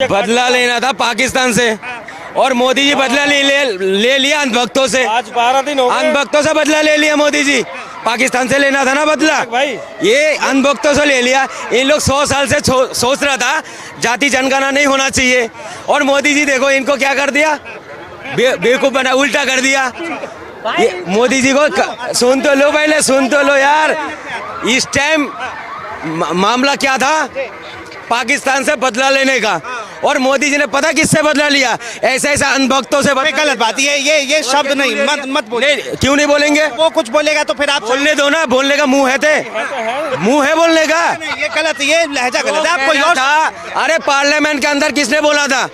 बदला लेना था पाकिस्तान से और मोदी जी बदला ले लिया अंधभक्तों से। आज 12 दिन हो गए, अंधभक्तों से बदला ले लिया मोदी जी। पाकिस्तान से लेना था ना बदला भाई, ये अंधभक्तों से ले लिया। इन लोग 100 साल से सोच रहा था जाति जनगणना नहीं होना चाहिए और मोदी जी देखो इनको क्या कर दिया, बेवकूफ बना, उल्टा कर दिया। ये मोदी जी को सुन तो लो, पहले सुन तो लो यार। इस टाइम मामला क्या था, पाकिस्तान से बदला लेने का, और मोदी जी ने पता किससे बदला लिया, ऐसे ऐसा अनभक्तों से। गलत बात, ये शब्द नहीं, मत बोले। क्यों नहीं बोलेंगे? वो कुछ बोलेगा तो फिर आप बोलने दो ना, बोलने का मुंह है, मुंह है बोलने का। ये गलत, ये लहजा गलत है। आप कोई और था। अरे पार्लियामेंट के अंदर किसने बोला था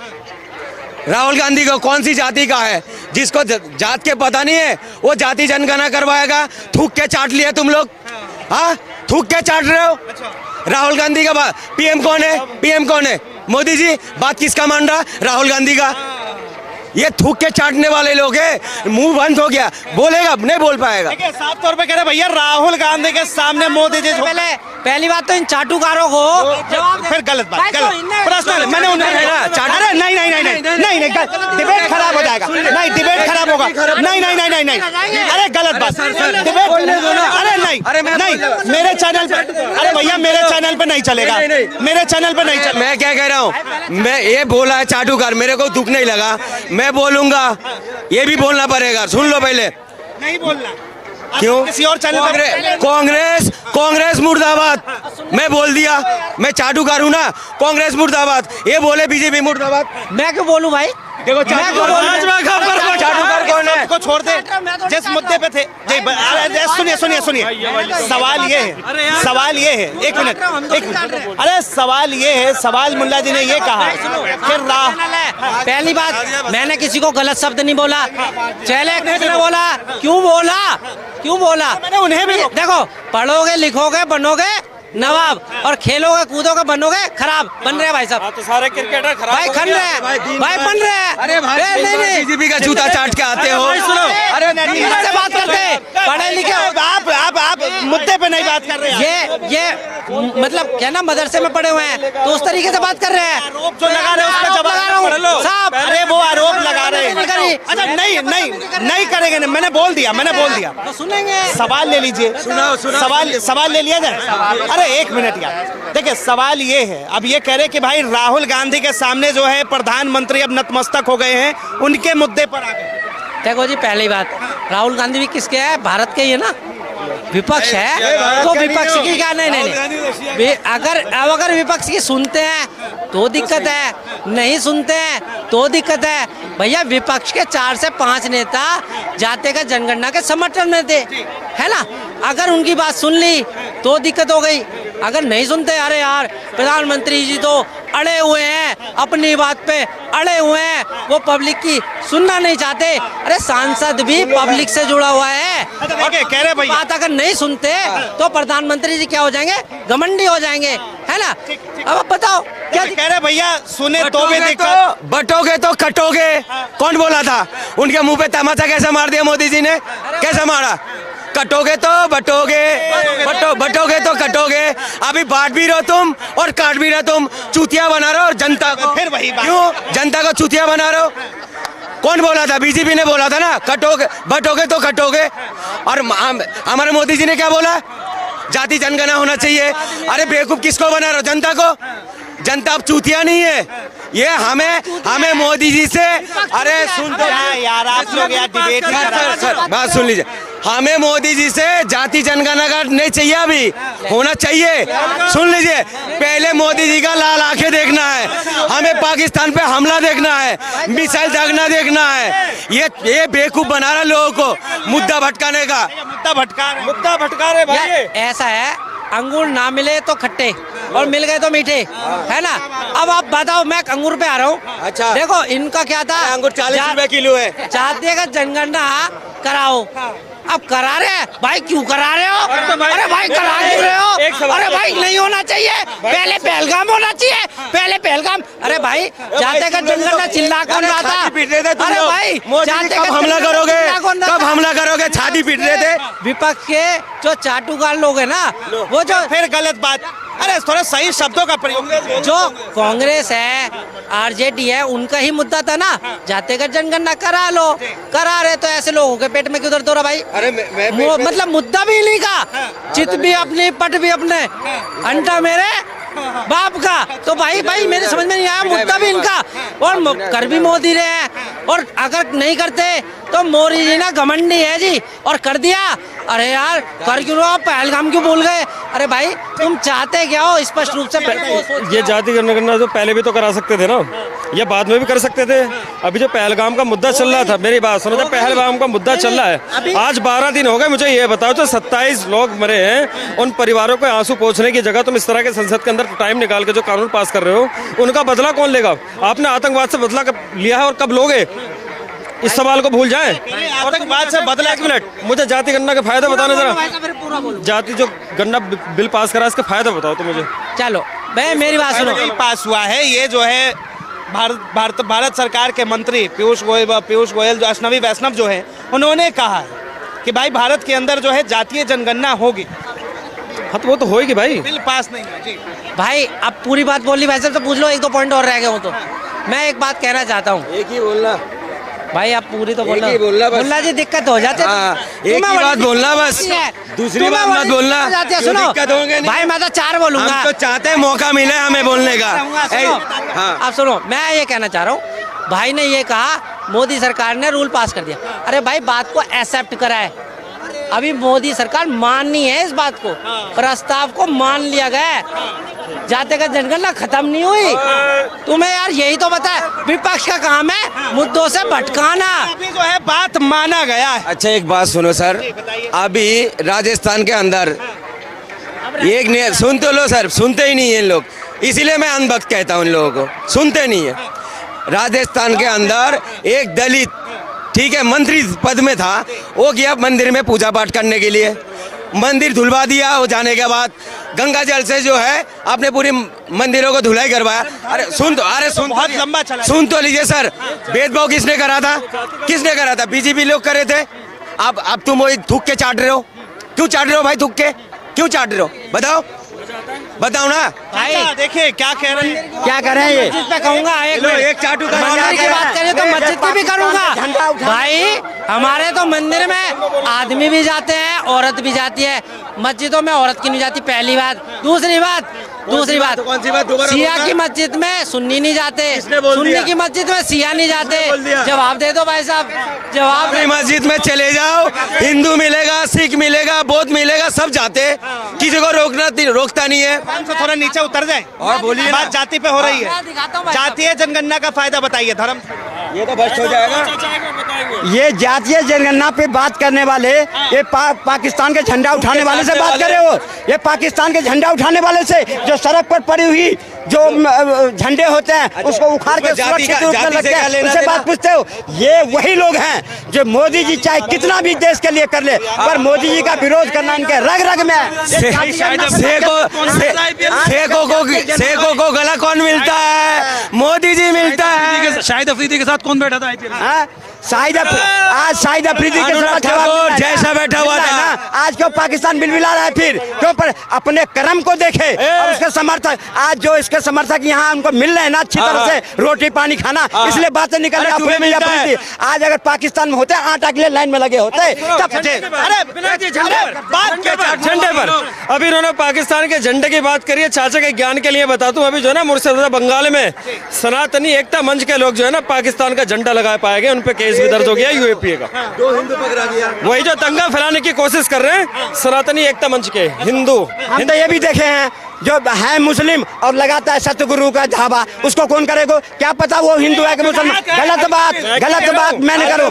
राहुल गांधी को कौन सी जाति का है? जिसको जात के पता नहीं है वो जाति जनगणना करवाएगा। थूक के चाट लिया तुम लोग, हाँ थूक के चाट रहे हो। राहुल गांधी का पीएम कौन है? पीएम कौन है? मोदी जी। बात किसका मान रहा? राहुल गांधी का। ये थूक के चाटने वाले लोग हैं। मुंह बंद हो गया, बोलेगा नहीं, बोल पाएगा। साफ तौर पे कह रहे भैया राहुल गांधी के सामने मोदी जी। पहली बात तो इन चाटुकारों को फिर गलत बात, गलत पर्सनल। मैंने उन्हें अरे नहीं, डिबेट खराब हो जाएगा। नहीं, डिबेट खराब होगा। नहीं, अरे गलत बात, डिबेट। अरे नहीं, मेरे चैनल पे, अरे भैया मेरे चैनल पे नहीं चलेगा, मेरे चैनल पे नहीं चलेगा। मैं क्या कह रहा हूँ, मैं ये बोला है चाटुकार, मेरे को दुख नहीं लगा, मैं बोलूंगा, ये भी बोलना पड़ेगा। सुन लो पहले। नहीं बोलना क्यों? किसी और चैनल पे। कांग्रेस मुर्दाबाद, मैं बोल दिया, मैं चाटुकार हूँ ना। कांग्रेस मुर्दाबाद, ये बोले बीजेपी मुर्दाबाद। मैं क्यों बोलूं भाई? देखो चाटुकार कौन है? को छोड़ दे, जिस मुद्दे पे थे। सुनिए, सवाल ये है, एक मिनट। अरे सवाल ये है, सवाल मुल्ला जी ने ये कहा कि पहली बात, मैंने किसी को गलत शब्द नहीं बोला। चले किसने बोला? क्यों बोला? मैंने उन्हें भी देखो, पढ़ोगे लिखोगे बनोगे नवाब, और खेलोगे कूदोगे बनोगे खराब। बन रहे हैं भाई साहब, तो सारे क्रिकेटर खराब भाई बन रहे हैं, भाई बन रहे हैं। अरे भाई नहीं, बीजेपी का जूता चाट के आते हो। अरे से बात करते हैं, पढ़े लिखे। आप मुद्दे पे नहीं बात कर रहे हैं। ये मतलब क्या ना, मदरसे में पढ़े हुए हैं तो उस तरीके से बात कर रहे हैं। आरोप जो लगा रहे हैं उसका जवाब साहब। अरे वो आरोप लगा रहे हैं। अच्छा नहीं करेंगे, मैंने बोल दिया। तो सुनेंगे। सवाल ले लीजिए, सवाल ले लिया जाए। अरे एक मिनट यार, देखिए सवाल ये है, अब ये कह रहे कि भाई राहुल गांधी के सामने जो है प्रधानमंत्री अब नतमस्तक हो गए हैं, उनके मुद्दे पर आ गए। देखो जी, पहली बात, राहुल गांधी भी किसके है? भारत के ही है ना, विपक्ष है तो विपक्ष की क्या? नहीं, अगर विपक्ष की सुनते हैं तो दिक्कत है, नहीं सुनते हैं तो दिक्कत है। भैया विपक्ष के 4 से 5 नेता जाति का जनगणना के समर्थन में थे, है ना। अगर उनकी बात सुन ली तो दिक्कत हो गई, अगर नहीं सुनते, अरे यार प्रधानमंत्री जी तो अड़े हुए हैं, अपनी बात पे अड़े हुए हैं, वो पब्लिक की सुनना नहीं चाहते। अरे सांसद भी पब्लिक से जुड़ा हुआ है, और कह रहे भाई बात अगर नहीं सुनते तो प्रधानमंत्री जी क्या हो जाएंगे? घमंडी हो जाएंगे, है ना। अब आप बताओ क्या कह रहे भैया? सुने तो भी दिक्कत, बटोगे तो कटोगे। कौन बोला था? उनके मुंह पे तमाचा कैसे मार दिया मोदी जी ने? कैसे मारा? कटोगे तो बटोगे, बटोगे तो कटोगे। अभी बांट भी रहो तुम और काट भी रहो तुम, चूतिया बना रहे हो और जनता को। फिर वही बात। क्यों जनता को चूतिया बना रहे हो? कौन बोला था? बीजेपी ने बोला था ना, कटोगे बटोगे तो कटोगे। और हमारे मोदी जी ने क्या बोला? जाति जनगणना होना चाहिए। अरे बेवकूफ किसको बना रहे हो? जनता को। जनता अब चूतिया नहीं है, ये हमें मोदी जी से। अरे सुन तो यार, आप लोग यार डिबेट सर बात सुन लीजिए। हमें मोदी जी से जाति जनगणना का नहीं चाहिए, अभी होना चाहिए। सुन लीजिए, पहले मोदी जी का लाल आंखें देखना है, हमें पाकिस्तान पे हमला देखना है, मिसाइल दागना देखना है। ये बेवकूफ बना रहा लोगों को मुद्दा भटकाने का। मुद्दा भटका रहे भाई। ऐसा है, अंगूर ना मिले तो खट्टे और मिल गए तो मीठे, है ना। अब आप बताओ, मैं अंगूर पे आ रहा हूँ। अच्छा, देखो इनका क्या था, अंगूर 40 रुपए किलो है। जाति का जनगणना कराओ, अब करा रहे हैं भाई। क्यों करा रहे हो? अरे भाई करा क्यों रहे हो? अरे भाई नहीं होना चाहिए, पहले पहलगाम होना चाहिए, पहले पहलगाम। अरे भाई जाते का जनगणना चिल्ला कौन रहा था? अरे भाई कब हमला करोगे? कब हमला करोगे? छाती पीट रहे थे विपक्ष के जो चाटुकार लोग है ना, वो जो फिर गलत बात। अरे थोड़ा सही शब्दों का प्रयोग। जो कांग्रेस है, आरजेडी है, उनका ही मुद्दा था ना, जातिगत जनगणना करा लो। करा रहे तो ऐसे लोगों के पेट में क्यों दर्द हो रहा भाई? अरे मतलब मुद्दा भी इन्हीं का, चित भी अपनी, पट भी अपने, अंटा मेरे बाप का। तो भाई मेरे समझ में नहीं आया, मुद्दा भी इनका और कर भी मोदी रहे हैं। और अगर नहीं करते तो मोदी जी ना घमंडी है जी, और कर दिया। अरे यार कर क्यों रहे हो, पहलगाम क्यों बोल गए? अरे भाई तुम चाहते क्या हो स्पष्ट रूप से? ये जाति जनगणना तो पहले भी तो करा सकते थे ना, ये बाद में भी कर सकते थे। अभी जो पहलगाम का मुद्दा चल रहा था, मेरी बात सुनो, जब पहलगाम का मुद्दा चल रहा है, आज 12 दिन हो गए, मुझे ये बताओ जो 27 लोग मरे हैं, उन परिवारों को आंसू पोंछने की जगह तुम इस तरह के संसद के अंदर टाइम निकाल के जो कानून पास कर रहे हो, उनका बदला कौन लेगा? आपने आतंकवाद से बदला कब लिया है और कब लोगे? इस सवाल को भूल जाएं। आतंकवाद से बदला। एक मिनट, मुझे जाति गणना के फायदे बताने जरा। जाति जो गणना बिल पास करा, इसके फायदे बताओ तो मुझे। चलो भाई मेरी बात सुनो। बिल पास हुआ है, ये जो है भारत सरकार के मंत्री पीयूष गोयल जो अश्नवी वैष्णव जो है, उन्होंने कहा है कि भाई भारत के अंदर जो है जातीय जनगणना होगी। हाँ तो वो तो होएगी भाई, बिल पास नहीं है जी भाई। अब पूरी बात बोली वैसे तो पूछ लो, 1-2 पॉइंट और रह गए हो तो। मैं एक बात कहना चाहता हूँ एक ही बोलना भाई, आप पूरी तो बोलना। एक ही बोलना बस। मुल्ला जी दिक्कत हो जाती है। हाँ, एक ही बात बोलना बस, दूसरी बात मत बोलना। सुनो दिक्कत होंगे नहीं। भाई मैं तो 4 बोलूंगा। हम तो चाहते हैं मौका मिले हमें बोलने का। हाँ। आप सुनो, मैं ये कहना चाह रहा हूँ, भाई ने ये कहा मोदी सरकार ने रूल पास कर दिया। अरे भाई बात को एक्सेप्ट करा है, अभी मोदी सरकार माननी है इस बात को, प्रस्ताव को मान लिया गया है, जातिगत जनगणना खत्म नहीं हुई। तुम्हें यार यही तो पता है, विपक्ष का काम है मुद्दों से भटकाना। अभी जो है बात माना गया है। अच्छा एक बात सुनो सर, अभी राजस्थान के अंदर एक ने सुन तो लो सर, सुनते ही नहीं है इन लोग, इसीलिए मैं अनभक्त कहता हूँ इन लोगों को, सुनते नहीं है। राजस्थान के अंदर एक दलित, ठीक है, मंत्री पद में था, वो गया मंदिर में पूजा पाठ करने के लिए, मंदिर धुलवा दिया। हो जाने के बाद गंगा जल से जो है आपने पूरी मंदिरों को धुलाई करवाया। अरे सुन तो, अरे सुन बहुत लंबा चला, सुन तो लीजिए सर, भेदभाव किसने करा था? किसने करा था? बीजेपी लोग करे थे। अब तुम वही थूक के चाट रहे हो, क्यों चाट रहे हो भाई? थूक के क्यों चाट रहे हो? बताओ ना भाई देखिए क्या कह रहे हैं, क्या कर रहे हैं ये? मस्जिद पे कहूँगा एक चाटू का मंदिर की बात करें तो मस्जिद पे भी करूँगा भाई। हमारे तो मंदिर में आदमी भी जाते हैं, औरत भी जाती है, मस्जिदों में औरत की नहीं जाती, पहली बात। दूसरी बात कौन सी बात? दोबारा सिया बोलना। की मस्जिद में सुन्नी नहीं जाते, किसने बोल सुन्नी दिया? की मस्जिद में सिया नहीं जाते। बोल दिया? जवाब दे दो भाई साहब, जवाब। अपनी मस्जिद में चले जाओ, हिंदू मिलेगा, सिख मिलेगा, बौद्ध मिलेगा, सब जाते, किसी को रोकता नहीं है। से थोड़ा नीचे उतर जाए और बोलिए बात जाति पे हो रही है। मैं दिखाता हूँ भाई। जातीय जनगणना का फायदा बताइए धर्म। ये तो भ्रष्ट हो जाएगा। ये जातीय जनगणना पे बात करने वाले ये पाकिस्तान के झंडा उठाने वाले से बात कर रहे हो? ये पाकिस्तान के झंडा उठाने वाले से जो सड़क पर पड़ी हुई जो झंडे होते हैं उसको उखाड़ के सुरक्षित रूप में रखते हैं, उससे बात पूछते हो? ये वही लोग हैं जो मोदी जी चाहे कितना भी देश के लिए कर ले, पर मोदी जी का विरोध करना इनके रग रग में है। शेखों को गला कौन मिलता है? मोदी जी मिलता है। शाहिद अफरीदी के साथ कौन बैठा था IPL में? हाँ? आज शाहिद अफरीदी के अनुराग साथ ठाकुर जैसा बैठा हुआ था ना, आज क्यों पाकिस्तान बिलबिला रहा है? फिर क्यों? पर अपने कर्म को देखे और उसके समर्थक, आज जो इसके समर्थक यहाँ उनको मिल रहे हैं ना अच्छी तरह से रोटी पानी खाना, इसलिए बातें निकल रही है। आज अगर पाकिस्तान में होते आटा के लिए लाइन में लगे होते तब झंडे पर अभी इन्होंने पाकिस्तान के झंडे की बात करी है। चाचा के ज्ञान के लिए बता दूं, अभी जो है ना मुर्शिदाबाद बंगाल में सनातनी एकता मंच के लोग जो है ना पाकिस्तान का झंडा लगा पाए गए, उन पे केस भी दर्ज हो गया UAPA का। 2 हिंदू पकड़ा गया। वही जो दंगा फैलाने की कोशिश कर रहे हैं सनातनी एकता मंच के हिंदू। हम तो ये भी देखे हैं जो है मुस्लिम और लगाता है सतगुरु का धावा, उसको कौन करेगा? क्या पता वो हिंदू है कि मुसलमान? गलत बात मैं नहीं करूँ।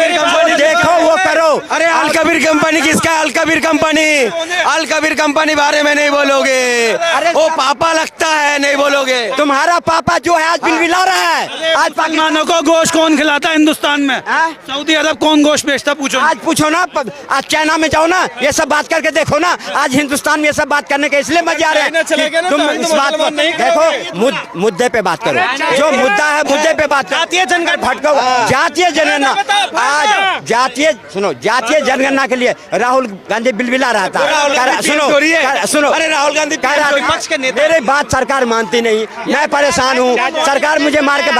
देखो वो करो। अरे अल कबीर कंपनी किसका? अल कबीर कंपनी बारे में नहीं बोलोगे। अरे वो पापा लगता है, नहीं बोलोगे। तुम्हारा पापा जो है आज बिलबिला रहा है। आज मुसलमानों को गोश्त कौन खिलाता है हिंदुस्तान में? हाँ? सऊदी अरब कौन गोश्त बेचता? पूछो। आज पूछो ना, आज चाइना में जाओ ना, ये सब बात करके देखो ना। आज हिंदुस्तान में ये सब बात करने के इसलिए मजे आ रहे हैं। तुम इस बात को देखो, मुद्दे पे बात करो, जो मुद्दा है मुद्दे पे बात करो। जातीय जनगणना भटको, जातीय जनगणना आज जातीय जनगणना के लिए राहुल गांधी बिलबिला रहा था। सुनो अरे राहुल गांधी विपक्ष के नेता, मेरी बात सरकार मानती नहीं, मैं परेशान हूँ, सरकार मुझे मार के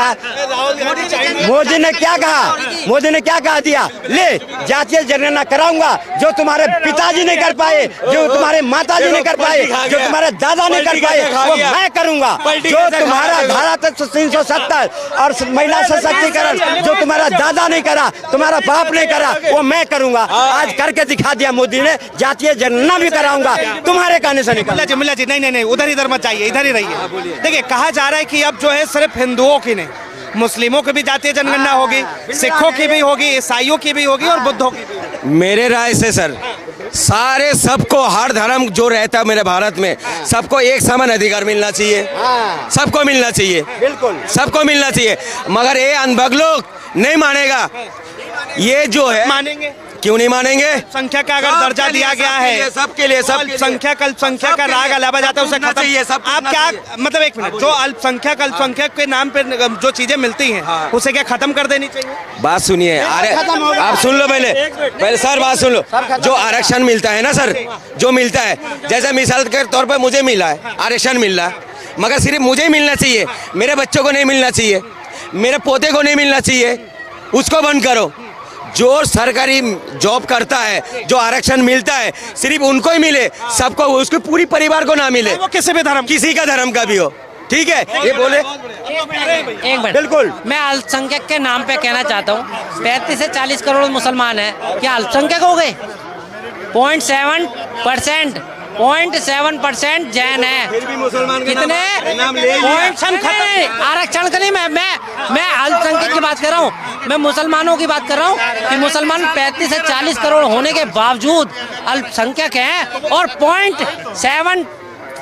मोदी ने क्या कहा, मोदी ने क्या कहा दिया, ले जातीय जनगणना कराऊंगा, जो तुम्हारे पिताजी ने कर पाए, जो तुम्हारे माताजी ने कर पाए, जो तुम्हारे दादा ने कर पाए, वो मैं करूंगा। जो तुम्हारा धारा 370 और महिला सशक्तिकरण जो तुम्हारा दादा नहीं करा, तुम्हारा बाप ने करा, वो मैं करूंगा। आज करके दिखा दिया मोदी ने, जातीय जनगणना भी कराऊंगा, तुम्हारे कहने से नहीं। मुल्ला जी नहीं, उधर मत जाइए, इधर ही रहिए। देखिए, कहा जा रहा है कि अब जो है सिर्फ हिंदुओं की नहीं, मुस्लिमों की भी जातीय जनगणना होगी, सिखों की भी होगी, ईसाइयों की भी होगी और बुद्धों की भी। मेरे राय से सर, सारे सबको, हर धर्म जो रहता है मेरे भारत में, सबको एक समान अधिकार मिलना चाहिए, सबको मिलना चाहिए, बिल्कुल सबको मिलना चाहिए। मगर ये अनबग लोग नहीं मानेगा, ये जो है मानेंगे क्यों नहीं मानेंगे? संख्या का अगर दर्जा दिया गया है, सबके लिए अल्पसंख्यक का राग अलावा जाता है, उसे खत्म चाहिए। सब आप क्या मतलब, एक मिनट, जो अल्पसंख्यक के नाम पे जो चीजें मिलती हैं, उसे क्या खत्म कर देनी चाहिए? बात सुनिए, अरे आप सुन लो पहले सर, बात सुन लो। जो आरक्षण मिलता है ना सर, जो मिलता है, जैसे मिसाल के तौर पर मुझे मिला है, आरक्षण मिल रहा है, मगर सिर्फ मुझे ही मिलना चाहिए, मेरे बच्चों को नहीं मिलना चाहिए, मेरे पोते को नहीं मिलना चाहिए, उसको बंद करो। जो सरकारी जॉब करता है, जो आरक्षण मिलता है, सिर्फ उनको ही मिले, सबको, उसके पूरी परिवार को ना मिले, वो किसी भी धर्म, किसी का धर्म का भी हो, ठीक है? ये बोले एक मिनट, बिल्कुल। मैं अल्पसंख्यक के नाम पे कहना चाहता हूँ, 35 से 40 करोड़ मुसलमान हैं, क्या अल्पसंख्यक हो गए? 0.7% जैन है, कितने आरक्षण के लिए मैं अल्पसंख्यक की बात कर रहा हूँ, मैं मुसलमानों की बात कर रहा हूँ कि मुसलमान 35 से 40 करोड़ होने के बावजूद अल्पसंख्यक हैं और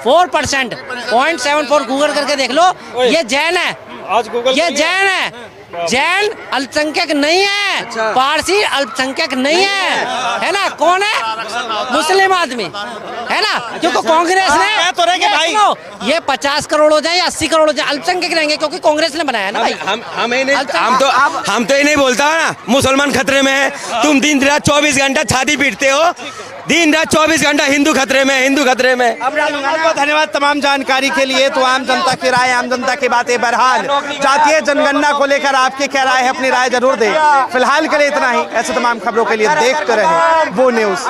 0.74% गूगल करके देख लो, ये जैन है, ये जैन है, जैन अल्पसंख्यक नहीं है, पारसी अल्पसंख्यक नहीं है ना? कौन है? मुस्लिम आदमी है ना, क्योंकि कांग्रेस ने तो रहेंगे भाई, ये 50 करोड़ हो जाए या 80 करोड़ हो जाए, अल्पसंख्यक रहेंगे, क्योंकि कांग्रेस ने बनाया ना भाई। हम तो ये नहीं बोलता ना, मुसलमान खतरे में है, तुम दिन रात 24 घंटा छाती पीटते हो, दिन रात 24 घंटा हिंदू खतरे में, हिंदू खतरे में। बहुत धन्यवाद तमाम जानकारी के लिए। तो आम जनता की राय, आम जनता की बातें, बहरहाल जातीय जनगणना को लेकर आपकी क्या राय है, अपनी राय जरूर दें। फिलहाल के लिए इतना ही, ऐसे तमाम खबरों के लिए देखते रहें वो न्यूज़।